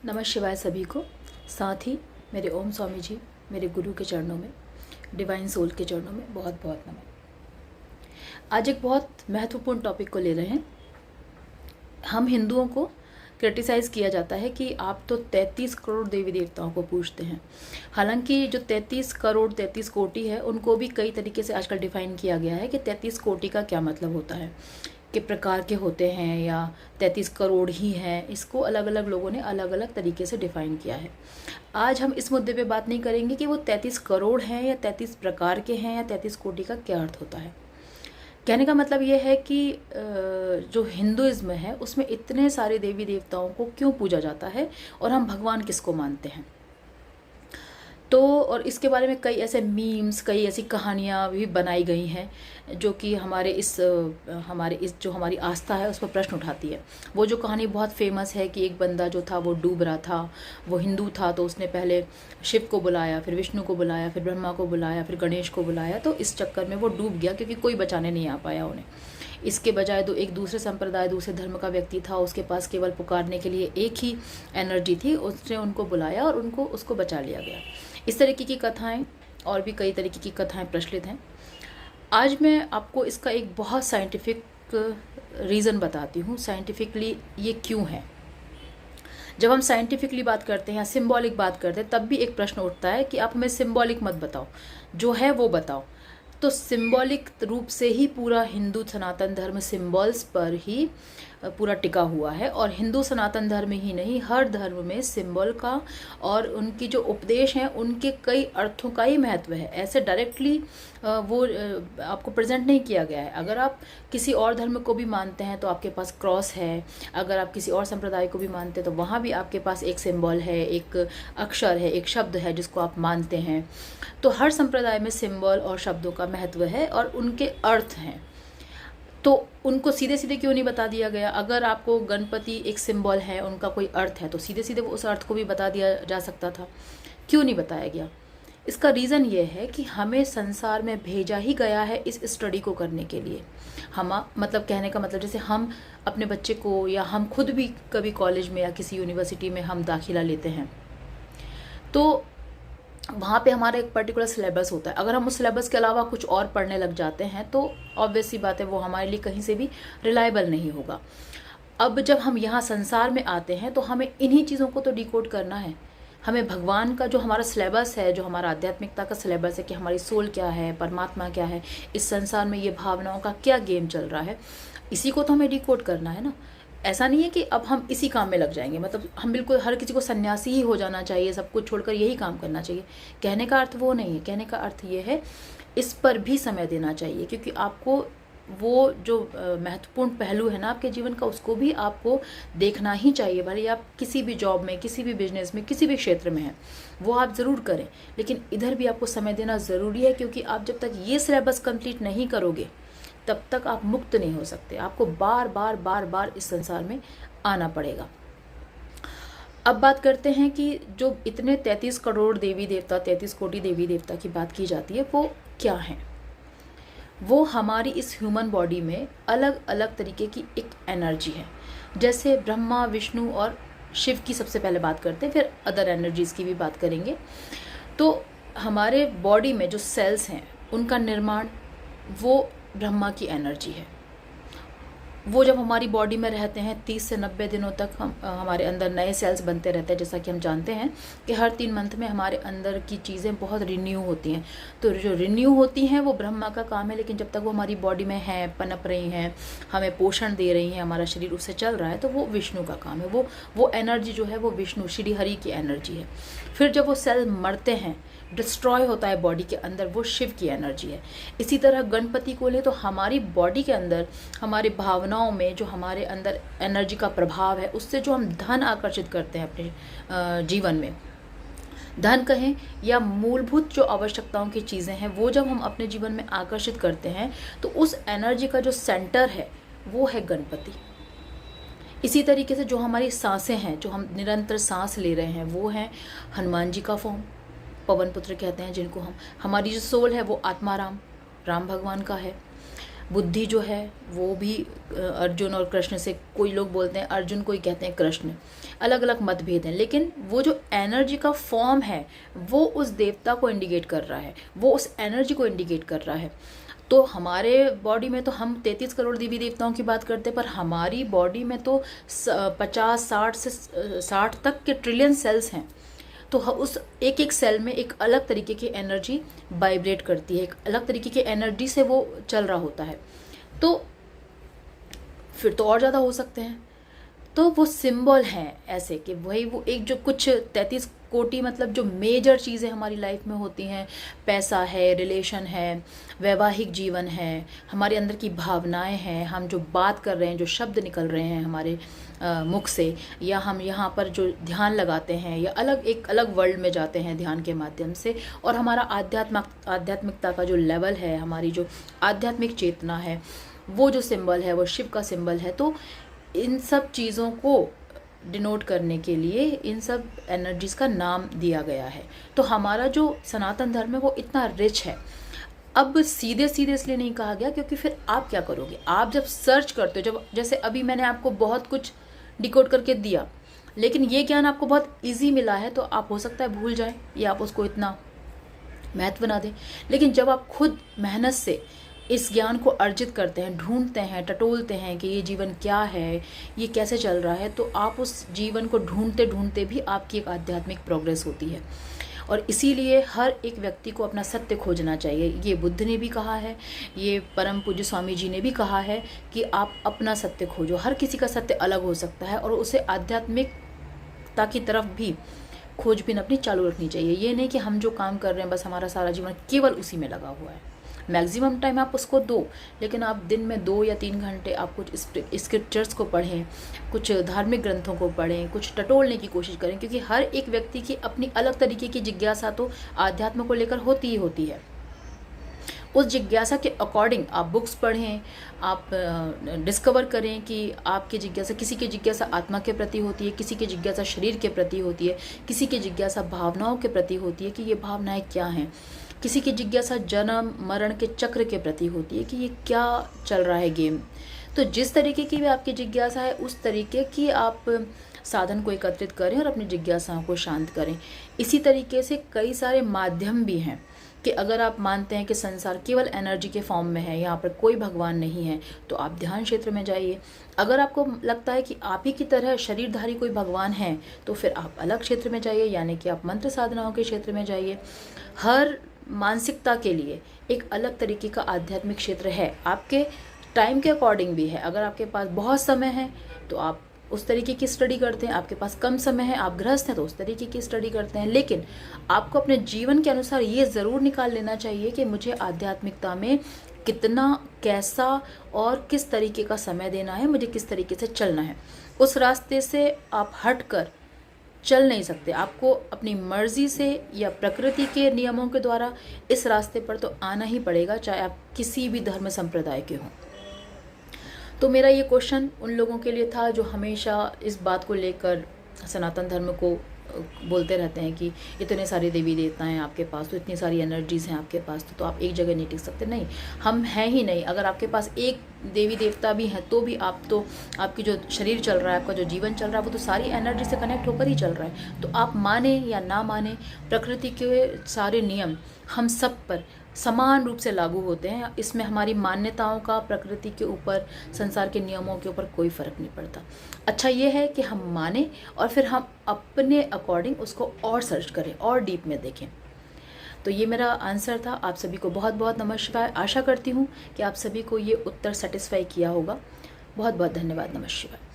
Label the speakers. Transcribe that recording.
Speaker 1: नमः शिवाय सभी को। साथ ही मेरे ओम स्वामी जी, मेरे गुरु के चरणों में, डिवाइन सोल के चरणों में बहुत बहुत नमन। आज एक बहुत महत्वपूर्ण टॉपिक को ले रहे हैं। हम हिंदुओं को क्रिटिसाइज़ किया जाता है कि आप तो 33 करोड़ देवी देवताओं को पूजते हैं। हालांकि जो 33 करोड़ 33 कोटि है, उनको भी कई तरीके से आजकल डिफाइन किया गया है कि 33 कोटि का क्या मतलब होता है, कि प्रकार के होते हैं या 33 करोड़ ही हैं। इसको अलग अलग लोगों ने अलग अलग तरीके से डिफ़ाइन किया है। आज हम इस मुद्दे पे बात नहीं करेंगे कि वो 33 करोड़ हैं या 33 प्रकार के हैं या 33 कोटि का क्या अर्थ होता है। कहने का मतलब ये है कि जो हिंदुइज्म है उसमें इतने सारे देवी देवताओं को क्यों पूजा जाता है और हम भगवान किसको मानते हैं। तो और इसके बारे में कई ऐसे मीम्स, कई ऐसी कहानियाँ भी बनाई गई हैं जो कि हमारे इस जो हमारी आस्था है उस पर प्रश्न उठाती है। वो जो कहानी बहुत फेमस है कि एक बंदा जो था वो डूब रहा था, वो हिंदू था, तो उसने पहले शिव को बुलाया, फिर विष्णु को बुलाया, फिर ब्रह्मा को बुलाया, फिर गणेश को बुलाया, तो इस चक्कर में वो डूब गया क्योंकि कोई बचाने नहीं आ पाया उन्हें। इसके बजाय एक दूसरे संप्रदाय, दूसरे धर्म का व्यक्ति था, उसके पास केवल पुकारने के लिए एक ही एनर्जी थी, उसने उनको बुलाया और उसको बचा लिया गया। इस तरीके की कथाएं और भी कई तरीके की कथाएं प्रचलित हैं। आज मैं आपको इसका एक बहुत साइंटिफिक रीज़न बताती हूँ, साइंटिफिकली ये क्यों है। जब हम साइंटिफिकली बात करते हैं या सिंबॉलिक बात करते हैं तब भी एक प्रश्न उठता है कि आप हमें सिंबॉलिक मत बताओ, जो है वो बताओ। तो सिंबॉलिक रूप से ही पूरा हिंदू सनातन धर्म सिंबल्स पर ही पूरा टिका हुआ है। और हिंदू सनातन धर्म ही नहीं, हर धर्म में सिंबल का और उनकी जो उपदेश हैं उनके कई अर्थों का ही महत्व है। ऐसे डायरेक्टली वो आपको प्रेजेंट नहीं किया गया है। अगर आप किसी और धर्म को भी मानते हैं तो आपके पास क्रॉस है, अगर आप किसी और संप्रदाय को भी मानते हैं तो वहाँ भी आपके पास एक सिंबल है, एक अक्षर है, एक शब्द है जिसको आप मानते हैं। तो हर संप्रदाय में सिंबल और शब्दों का महत्व है और उनके अर्थ हैं। तो उनको सीधे सीधे क्यों नहीं बता दिया गया। अगर आपको गणपति एक सिंबल है, उनका कोई अर्थ है, तो सीधे सीधे उस अर्थ को भी बता दिया जा सकता था। क्यों नहीं बताया गया? इसका रीज़न ये है कि हमें संसार में भेजा ही गया है इस स्टडी को करने के लिए। हम मतलब कहने का मतलब, जैसे हम अपने बच्चे को या हम खुद भी कभी कॉलेज में या किसी यूनिवर्सिटी में हम दाखिला लेते हैं तो वहाँ पे हमारा एक पर्टिकुलर सिलेबस होता है। अगर हम उस सिलेबस के अलावा कुछ और पढ़ने लग जाते हैं तो ऑब्वियस सी बात है वो हमारे लिए कहीं से भी रिलायबल नहीं होगा। अब जब हम यहाँ संसार में आते हैं तो हमें इन्हीं चीज़ों को तो डिकोड करना है। हमें भगवान का जो हमारा सिलेबस है, जो हमारा आध्यात्मिकता का सिलेबस है कि हमारी सोल क्या है, परमात्मा क्या है, इस संसार में ये भावनाओं का क्या गेम चल रहा है, इसी को तो हमें डिकोड करना है ना। ऐसा नहीं है कि अब हम इसी काम में लग जाएंगे, मतलब हम बिल्कुल हर किसी को सन्यासी ही हो जाना चाहिए, सब कुछ छोड़कर यही काम करना चाहिए। कहने का अर्थ वो नहीं है। कहने का अर्थ ये है इस पर भी समय देना चाहिए, क्योंकि आपको वो जो महत्वपूर्ण पहलू है ना आपके जीवन का, उसको भी आपको देखना ही चाहिए। भले आप किसी भी जॉब में, किसी भी बिजनेस में, किसी भी क्षेत्र में हैं, वो आप ज़रूर करें, लेकिन इधर भी आपको समय देना ज़रूरी है। क्योंकि आप जब तक ये सिलेबस कंप्लीट नहीं करोगे तब तक आप मुक्त नहीं हो सकते। आपको बार बार बार बार इस संसार में आना पड़ेगा। अब बात करते हैं कि जो इतने 33 करोड़ देवी देवता, 33 कोटि देवी देवता की बात की जाती है, वो क्या हैं। वो हमारी इस ह्यूमन बॉडी में अलग अलग तरीके की एक एनर्जी है। जैसे ब्रह्मा, विष्णु और शिव की सबसे पहले बात करते हैं, फिर अदर एनर्जीज़ की भी बात करेंगे। तो हमारे बॉडी में जो सेल्स हैं उनका निर्माण वो ब्रह्मा की एनर्जी है। वो जब हमारी बॉडी में रहते हैं 30 से 90 दिनों तक हमारे अंदर नए सेल्स बनते रहते हैं। जैसा कि हम जानते हैं कि हर 3 मंथ में हमारे अंदर की चीज़ें बहुत रिन्यू होती हैं। तो जो रिन्यू होती हैं वो ब्रह्मा का काम है, लेकिन जब तक वो हमारी बॉडी में हैं, पनप रही हैं, हमें पोषण दे रही हैं, हमारा शरीर उससे चल रहा है, तो वो विष्णु का काम है। वो एनर्जी जो है वो विष्णु, श्री हरि की एनर्जी है। फिर जब वो सेल मरते हैं, डिस्ट्रॉय होता है बॉडी के अंदर, वो शिव की एनर्जी है। इसी तरह गणपति को ले तो हमारी बॉडी के अंदर, हमारी भावनाओं में जो हमारे अंदर एनर्जी का प्रभाव है, उससे जो हम धन आकर्षित करते हैं अपने जीवन में, धन कहें या मूलभूत जो आवश्यकताओं की चीज़ें हैं, वो जब हम अपने जीवन में आकर्षित करते हैं तो उस एनर्जी का जो सेंटर है वो है गणपति। इसी तरीके से जो हमारी सांसें हैं, जो हम निरंतर सांस ले रहे हैं, वो हैं हनुमान जी का फॉर्म, पवन पुत्र कहते हैं जिनको हम। हमारी जो सोल है वो आत्मा राम भगवान का है। बुद्धि जो है वो भी अर्जुन और कृष्ण से, कोई लोग बोलते हैं अर्जुन, कोई कहते हैं कृष्ण, अलग अलग मतभेद हैं, लेकिन वो जो एनर्जी का फॉर्म है वो उस देवता को इंडिकेट कर रहा है, वो उस एनर्जी को इंडिकेट कर रहा है। तो हमारे बॉडी में तो हम 33 करोड़ देवी देवताओं की बात करते हैं, पर हमारी बॉडी में तो 50-60 से 60 तक के ट्रिलियन सेल्स हैं। तो उस एक एक सेल में एक अलग तरीके की एनर्जी वाइब्रेट करती है, एक अलग तरीके की एनर्जी से वो चल रहा होता है। तो फिर तो और ज़्यादा हो सकते हैं। तो वो सिंबल हैं ऐसे कि वही वो एक जो कुछ 33 कोटि, मतलब जो मेजर चीज़ें हमारी लाइफ में होती हैं, पैसा है, रिलेशन है, वैवाहिक जीवन है, हमारे अंदर की भावनाएं हैं, हम जो बात कर रहे हैं, जो शब्द निकल रहे हैं हमारे मुख से, या हम यहाँ पर जो ध्यान लगाते हैं या एक अलग वर्ल्ड में जाते हैं ध्यान के माध्यम से, और हमारा आध्यात्मिकता का जो लेवल है, हमारी जो आध्यात्मिक चेतना है, वो जो सिंबल है वो शिव का सिंबल है। तो इन सब चीज़ों को डिनोट करने के लिए इन सब एनर्जीज़ का नाम दिया गया है। तो हमारा जो सनातन धर्म है वो इतना रिच है। अब सीधे सीधे इसलिए नहीं कहा गया क्योंकि फिर आप क्या करोगे, आप जब सर्च करते हो, जब जैसे अभी मैंने आपको बहुत कुछ डिकोड करके दिया, लेकिन ये ज्ञान आपको बहुत इजी मिला है, तो आप हो सकता है भूल जाएं या आप उसको इतना महत्व ना दें। लेकिन जब आप खुद मेहनत से इस ज्ञान को अर्जित करते हैं, ढूंढते हैं, टटोलते हैं कि ये जीवन क्या है, ये कैसे चल रहा है, तो आप उस जीवन को ढूंढते ढूंढते भी आपकी एक आध्यात्मिक प्रोग्रेस होती है। और इसीलिए हर एक व्यक्ति को अपना सत्य खोजना चाहिए। ये बुद्ध ने भी कहा है, ये परम पूज्य स्वामी जी ने भी कहा है कि आप अपना सत्य खोजो। हर किसी का सत्य अलग हो सकता है और उसे आध्यात्मिकता की तरफ भी खोजबीन अपनी चालू रखनी चाहिए। ये नहीं कि हम जो काम कर रहे हैं बस हमारा सारा जीवन केवल उसी में लगा हुआ है। मैक्सिमम टाइम आप उसको दो, लेकिन आप दिन में 2 या 3 घंटे आप कुछ स्क्रिप्चर्स को पढ़ें, कुछ धार्मिक ग्रंथों को पढ़ें, कुछ टटोलने की कोशिश करें, क्योंकि हर एक व्यक्ति की अपनी अलग तरीके की जिज्ञासा तो आध्यात्म को लेकर होती ही होती है। उस जिज्ञासा के अकॉर्डिंग आप बुक्स पढ़ें, आप डिस्कवर करें कि आपकी जिज्ञासा, किसी की जिज्ञासा आत्मा के प्रति होती है, किसी की जिज्ञासा शरीर के प्रति होती है, किसी की जिज्ञासा भावनाओं के प्रति होती है कि ये भावनाएं क्या हैं, किसी की जिज्ञासा जन्म मरण के चक्र के प्रति होती है कि ये क्या चल रहा है गेम। तो जिस तरीके की भी आपकी जिज्ञासा है उस तरीके की आप साधन को एकत्रित करें और अपनी जिज्ञासाओं को शांत करें। इसी तरीके से कई सारे माध्यम भी हैं कि अगर आप मानते हैं कि संसार केवल एनर्जी के फॉर्म में है, यहाँ पर कोई भगवान नहीं है, तो आप ध्यान क्षेत्र में जाइए। अगर आपको लगता है कि आप ही की तरह शरीरधारी कोई भगवान है, तो फिर आप अलग क्षेत्र में जाइए, यानी कि आप मंत्र साधनाओं के क्षेत्र में जाइए। हर मानसिकता के लिए एक अलग तरीके का आध्यात्मिक क्षेत्र है, आपके टाइम के अकॉर्डिंग भी है। अगर आपके पास बहुत समय है तो आप उस तरीके की स्टडी करते हैं, आपके पास कम समय है, आप गृहस्थ हैं तो उस तरीके की स्टडी करते हैं। लेकिन आपको अपने जीवन के अनुसार ये ज़रूर निकाल लेना चाहिए कि मुझे आध्यात्मिकता में कितना, कैसा और किस तरीके का समय देना है, मुझे किस तरीके से चलना है। उस रास्ते से आप हट कर चल नहीं सकते। आपको अपनी मर्जी से या प्रकृति के नियमों के द्वारा इस रास्ते पर तो आना ही पड़ेगा, चाहे आप किसी भी धर्म संप्रदाय के हों। तो मेरा ये क्वेश्चन उन लोगों के लिए था जो हमेशा इस बात को लेकर सनातन धर्म को बोलते रहते हैं कि इतने सारे देवी देवता हैं आपके पास, तो इतनी सारी एनर्जीज़ हैं आपके पास, तो आप एक जगह नहीं टिक सकते। नहीं, हम हैं ही नहीं। अगर आपके पास एक देवी देवता भी हैं तो भी आप तो, आपकी जो शरीर चल रहा है, आपका जो जीवन चल रहा है, वो तो सारी एनर्जी से कनेक्ट होकर ही चल रहा है। तो आप माने या ना माने, प्रकृति के सारे नियम हम सब पर समान रूप से लागू होते हैं। इसमें हमारी मान्यताओं का प्रकृति के ऊपर, संसार के नियमों के ऊपर कोई फ़र्क नहीं पड़ता। अच्छा ये है कि हम माने और फिर हम अपने अकॉर्डिंग उसको और सर्च करें और डीप में देखें। तो ये मेरा आंसर था। आप सभी को बहुत बहुत नमस्कार। आशा करती हूँ कि आप सभी को ये उत्तर सेटिस्फाई किया होगा। बहुत बहुत धन्यवाद। नमस्कार।